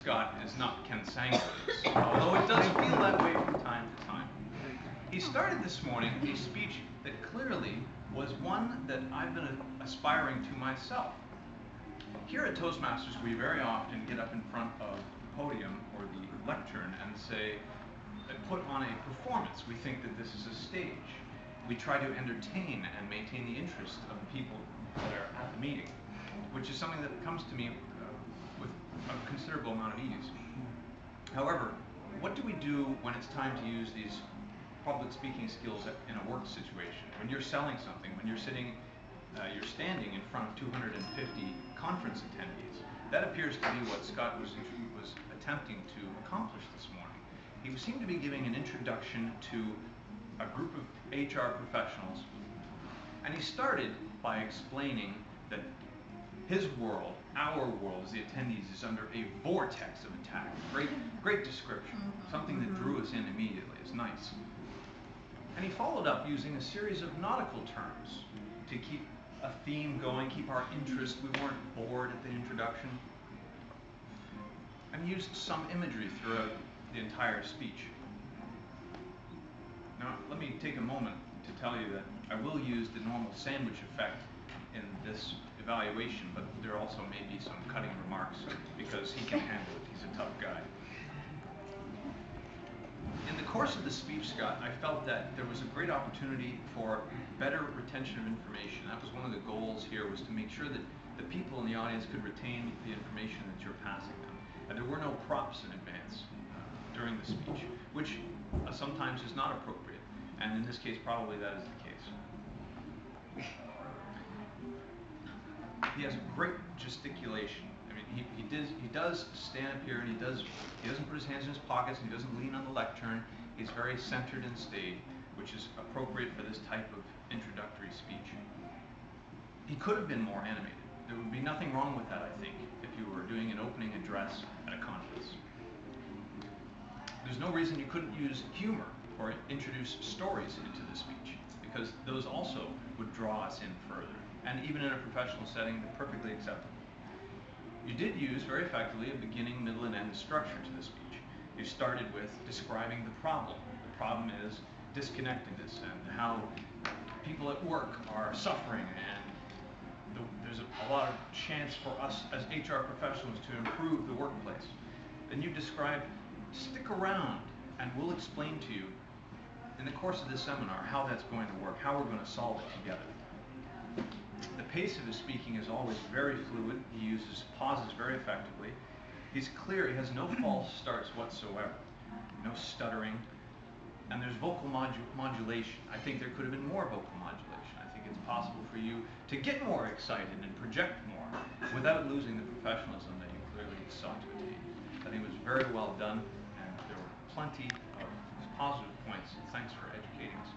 Scott is not cantankerous, although it does feel that way from time to time. He started this morning a speech that clearly was one that I've been aspiring to myself. Here at Toastmasters, we very often get up in front of the podium or the lectern and say, put on a performance. We think that this is a stage. We try to entertain and maintain the interest of the people that are at the meeting, which is something that comes to me with a considerable amount of ease. However, what do we do when it's time to use these public speaking skills in a work situation? When you're selling something, when you're you're standing in front of 250 conference attendees. That appears to be what Scott was attempting to accomplish this morning. He seemed to be giving an introduction to a group of HR professionals, and he started by explaining that his world, our world as the attendees, is under a vortex of attack. Great description, something that drew us in immediately. It's nice. And he followed up using a series of nautical terms to keep a theme going, keep our interest. We weren't bored at the introduction. And used some imagery throughout the entire speech. Now, let me take a moment to tell you that I will use the normal sandwich effect in this evaluation, but there also may be some cutting remarks because he can handle it. He's a tough guy. In the course of the speech, Scott, I felt that there was a great opportunity for better retention of information. That was one of the goals here, was to make sure that the people in the audience could retain the information that you're passing them. And there were no props in advance during the speech, which sometimes is not appropriate. And in this case, probably that is the case. He has great gesticulation. I mean, he does stand up here and he doesn't put his hands in his pockets and he doesn't lean on the lectern. He's very centered and staid, which is appropriate for this type of introductory speech. He could have been more animated. There would be nothing wrong with that, I think, if you were doing an opening address at a conference. There's no reason you couldn't use humor or introduce stories into the speech, because those also would draw us in further. And even in a professional setting, they're perfectly acceptable. You did use, very effectively, a beginning, middle, and end structure to the speech. You started with describing the problem. The problem is disconnectedness and how people at work are suffering, and there's a lot of chance for us as HR professionals to improve the workplace. Then you describe, stick around, and we'll explain to you in the course of this seminar how that's going to work, how we're going to solve it together. The pace of his speaking is always very fluid. He uses pauses very effectively. He's clear. He has no false starts whatsoever, no stuttering, and there's vocal modulation. I think there could have been more vocal modulation. I think it's possible for you to get more excited and project more without losing the professionalism that you clearly sought to attain. I think it was very well done, and there were plenty of positive points. Thanks for educating us.